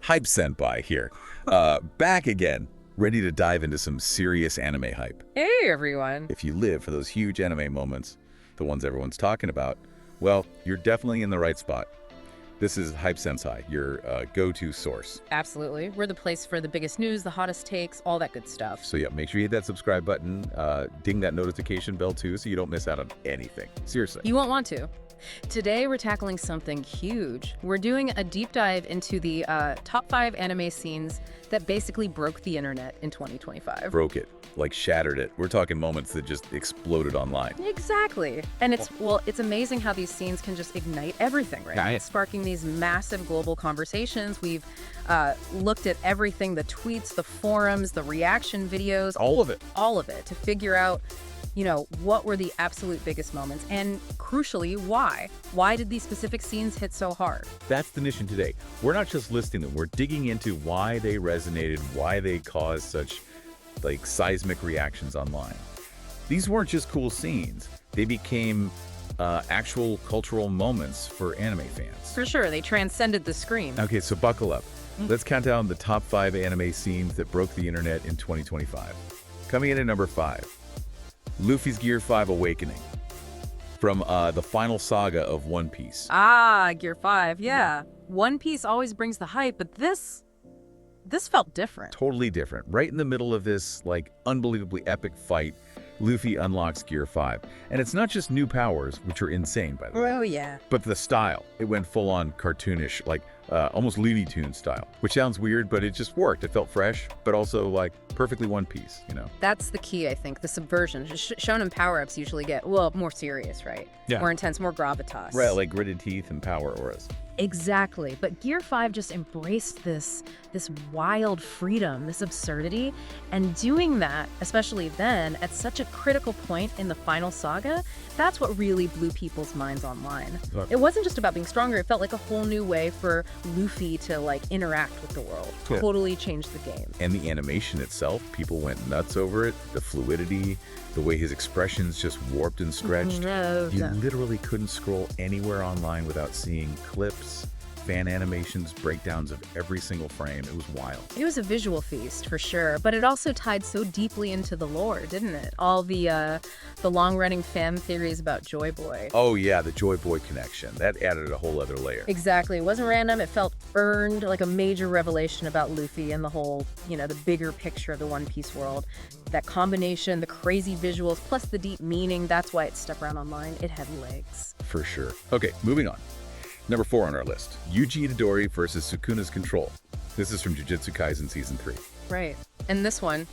Hype Senpai here. Back again, ready to dive into some serious anime hype. Hey everyone! If you live for those huge anime moments, the ones everyone's talking about, well, you're definitely in the right spot. This is Hype Sensei, your go-to source. Absolutely. We're the place for the biggest news, the hottest takes, all that good stuff. So yeah, make sure you hit that subscribe button, ding that notification bell too, so you don't miss out on anything. Seriously. You won't want to. Today we're tackling something huge. We're doing a deep dive into the top 5 anime scenes that basically broke the internet in 2025. Broke it, like shattered it. We're talking moments that just exploded online. Exactly. And it's amazing how these scenes can just ignite everything, right? Yeah. Sparking these massive global conversations. We've looked at everything, the tweets, the forums, the reaction videos. All of it. All of it to figure out, you know, what were the absolute biggest moments and crucially, why? Why did these specific scenes hit so hard? That's the mission today. We're not just listing them, we're digging into why they resonated, why they caused such like seismic reactions online. These weren't just cool scenes. They became actual cultural moments for anime fans. For sure, they transcended the screen. Okay, so buckle up. Let's count down the top 5 anime scenes that broke the internet in 2025. Coming in at number 5. Luffy's Gear 5 Awakening from the final saga of One Piece. Ah, Gear 5, yeah. One Piece always brings the hype, but this felt different. Totally different. Right in the middle of this, like, unbelievably epic fight, Luffy unlocks Gear 5. And it's not just new powers, which are insane, by the way. Oh, yeah. But the style. It went full-on cartoonish, like almost Looney Tunes style, which sounds weird, but it just worked. It felt fresh, but also like perfectly One Piece, you know? That's the key, I think, the subversion. Shonen power-ups usually get, well, more serious, right? Yeah. More intense, more gravitas. Right, like gritted teeth and power auras. Exactly. But Gear 5 just embraced this wild freedom, this absurdity, and doing that, especially then, at such a critical point in the final saga, that's what really blew people's minds online. Look. It wasn't just about being stronger, it felt like a whole new way for Luffy to, like, interact with the world. Yeah. Totally changed the game. And the animation itself, people went nuts over it. The fluidity, the way his expressions just warped and stretched. You literally couldn't scroll anywhere online without seeing clips, fan animations, breakdowns of every single frame. It was wild. It was a visual feast, for sure, but it also tied so deeply into the lore, didn't it? All the long-running fan theories about Joy Boy. Oh yeah, the Joy Boy connection. That added a whole other layer. Exactly. It wasn't random. It felt earned, like a major revelation about Luffy and the whole, you know, the bigger picture of the One Piece world. That combination, the crazy visuals, plus the deep meaning, that's why it stuck around online. It had legs. For sure. Okay, moving on. Number 4 on our list, Yuji Itadori versus Sukuna's Control. This is from Jujutsu Kaisen Season 3. Right. And this one,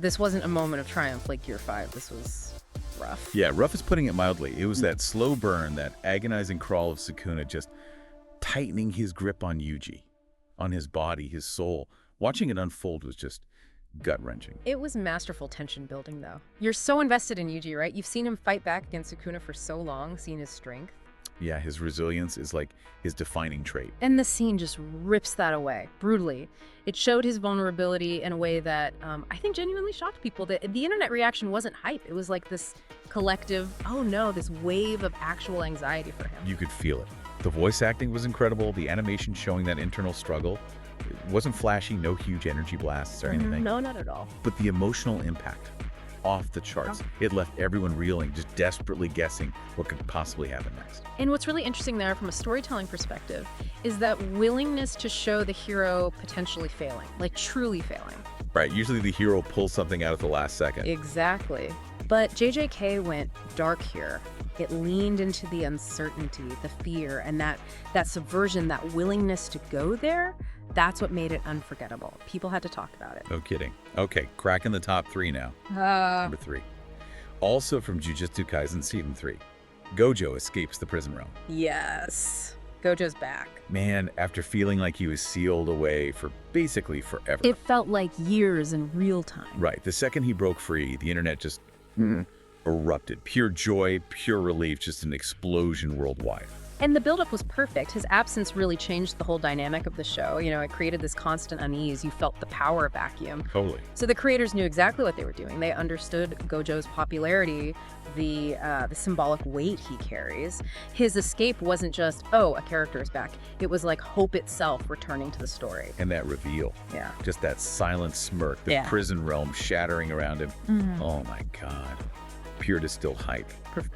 this wasn't a moment of triumph like Gear 5. This was rough. Yeah, rough is putting it mildly. It was that slow burn, that agonizing crawl of Sukuna just tightening his grip on Yuji, on his body, his soul. Watching it unfold was just gut-wrenching. It was masterful tension building, though. You're so invested in Yuji, right? You've seen him fight back against Sukuna for so long, seen his strength. Yeah, his resilience is like his defining trait. And the scene just rips that away, brutally. It showed his vulnerability in a way that I think genuinely shocked people. The internet reaction wasn't hype. It was like this collective, oh no, this wave of actual anxiety for him. You could feel it. The voice acting was incredible. The animation showing that internal struggle. It wasn't flashy, no huge energy blasts or anything. No, not at all. But the emotional impact, off the charts. It left everyone reeling, just desperately guessing what could possibly happen next. And what's really interesting there from a storytelling perspective is that willingness to show the hero potentially failing, like truly failing. Right, usually the hero pulls something out at the last second. Exactly. But JJK went dark here. It leaned into the uncertainty, the fear, and that subversion, that willingness to go there, that's what made it unforgettable. People had to talk about it. No kidding. Okay, cracking the top 3 now. Number 3. Also from Jujutsu Kaisen Season 3, Gojo escapes the prison realm. Yes. Gojo's back. Man, after feeling like he was sealed away for basically forever. It felt like years in real time. Right, the second he broke free, the internet just erupted. Pure joy, pure relief, just an explosion worldwide. And the buildup was perfect. His absence really changed the whole dynamic of the show. You know, it created this constant unease. You felt the power vacuum. Totally. So the creators knew exactly what they were doing. They understood Gojo's popularity, the symbolic weight he carries. His escape wasn't just, oh, a character is back. It was like hope itself returning to the story. And that reveal. Yeah. Just that silent smirk, the prison realm shattering around him. Oh my God. Pure distilled hype.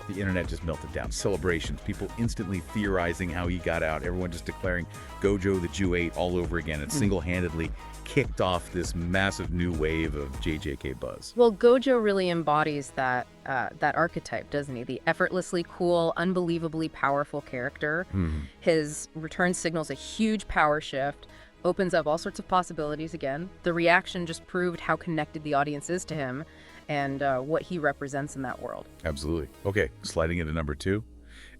The internet just melted down. Celebrations, people instantly theorizing how he got out. Everyone just declaring Gojo the Jew 8 all over again. It single-handedly kicked off this massive new wave of JJK buzz. Well, Gojo really embodies that archetype, doesn't he? The effortlessly cool, unbelievably powerful character. His return signals a huge power shift, opens up all sorts of possibilities again. The reaction just proved how connected the audience is to him and what he represents in that world. Absolutely. Okay, sliding into number 2.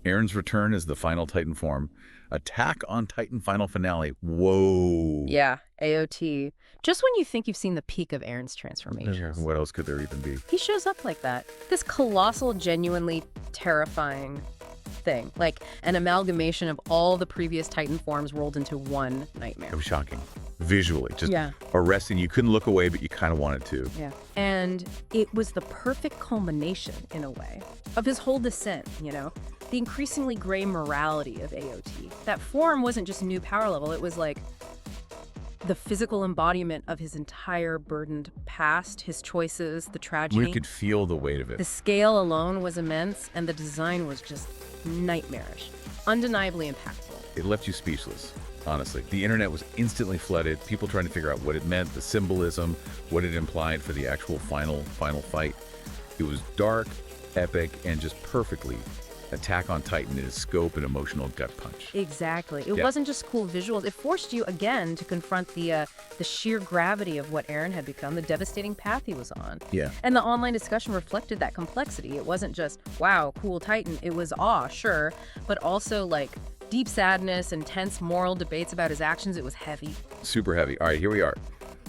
Aaron's return as the final Titan form. Attack on Titan final finale. Whoa. Yeah, AOT. Just when you think you've seen the peak of Aaron's transformations. What else could there even be? He shows up like that. This colossal, genuinely terrifying thing. Like an amalgamation of all the previous Titan forms rolled into one nightmare. It was shocking. Visually, just arresting. You couldn't look away, but you kind of wanted to. Yeah. And it was the perfect culmination, in a way, of his whole descent, you know? The increasingly gray morality of AOT. That form wasn't just a new power level, it was like the physical embodiment of his entire burdened past, his choices, the tragedy. We could feel the weight of it. The scale alone was immense, and the design was just nightmarish, undeniably impactful. It left you speechless, honestly. The internet was instantly flooded, people trying to figure out what it meant, the symbolism, what it implied for the actual final fight. It was dark, epic, and just perfectly Attack on Titan in its scope and emotional gut punch. Exactly. It wasn't just cool visuals. It forced you, again, to confront the sheer gravity of what Eren had become, the devastating path he was on. Yeah. And the online discussion reflected that complexity. It wasn't just, wow, cool Titan. It was awe, sure, but also, like, deep sadness, intense moral debates about his actions. It was heavy. Super heavy. All right, here we are.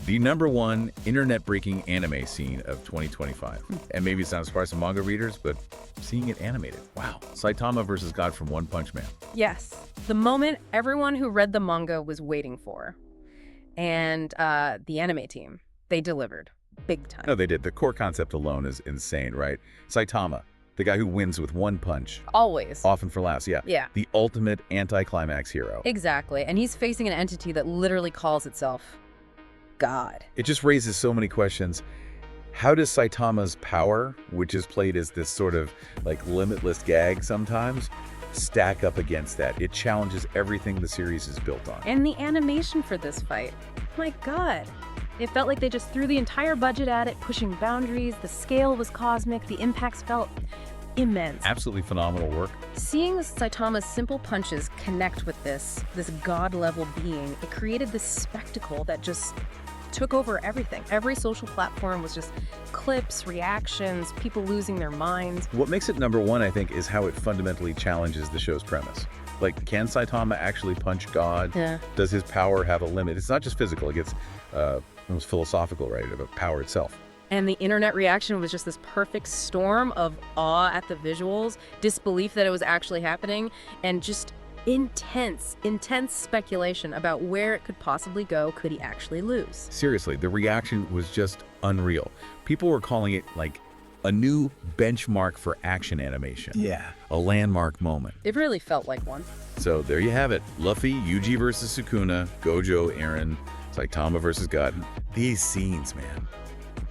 The #1 internet-breaking anime scene of 2025. And maybe it's not a surprise to manga readers, but seeing it animated. Wow. Saitama versus God from One Punch Man. Yes. The moment everyone who read the manga was waiting for. And the anime team, they delivered. Big time. No, they did. The core concept alone is insane, right? Saitama, the guy who wins with one punch. Always. Often for last, yeah. Yeah. The ultimate anti-climax hero. Exactly. And he's facing an entity that literally calls itself God. It just raises so many questions. How does Saitama's power, which is played as this sort of like limitless gag sometimes, stack up against that? It challenges everything the series is built on. And the animation for this fight, my God. It felt like they just threw the entire budget at it, pushing boundaries. The scale was cosmic. The impacts felt immense. Absolutely phenomenal work. Seeing Saitama's simple punches connect with this god-level being, it created this spectacle that just took over everything. Every social platform was just clips, reactions, people losing their minds. What makes it #1, I think, is how it fundamentally challenges the show's premise. Like, can Saitama actually punch God? Yeah. Does his power have a limit? It's not just physical. It gets almost philosophical, right, about power itself. And the internet reaction was just this perfect storm of awe at the visuals, disbelief that it was actually happening, and just intense speculation about where it could possibly go. Could he actually lose? Seriously, the reaction was just unreal. People were calling it like a new benchmark for action animation. Yeah. A landmark moment. It really felt like one. So there you have it. Luffy, Yuji versus Sukuna, Gojo, Eren, Saitama versus God. These scenes, man,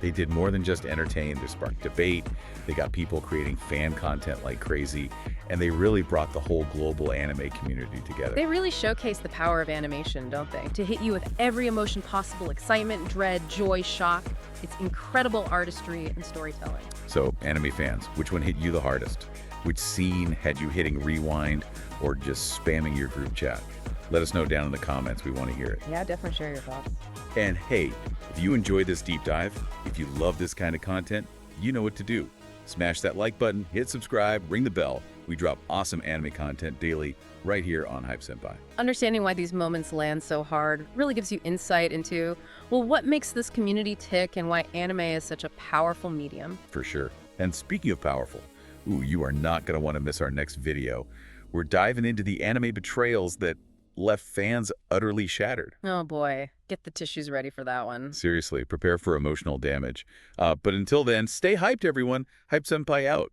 they did more than just entertain. They sparked debate. They got people creating fan content like crazy. And they really brought the whole global anime community together. They really showcase the power of animation, don't they? To hit you with every emotion possible: excitement, dread, joy, shock. It's incredible artistry and storytelling. So, anime fans, which one hit you the hardest? Which scene had you hitting rewind or just spamming your group chat? Let us know down in the comments. We want to hear it. Yeah, definitely share your thoughts. And hey, if you enjoyed this deep dive, if you love this kind of content, you know what to do. Smash that like button, hit subscribe, ring the bell. We drop awesome anime content daily right here on Hype Senpai. Understanding why these moments land so hard really gives you insight into, well, what makes this community tick and why anime is such a powerful medium. For sure. And speaking of powerful, you are not going to want to miss our next video. We're diving into the anime betrayals that left fans utterly shattered. Oh boy, get the tissues ready for that one. Seriously, prepare for emotional damage. But until then, stay hyped, everyone. Hype Senpai out.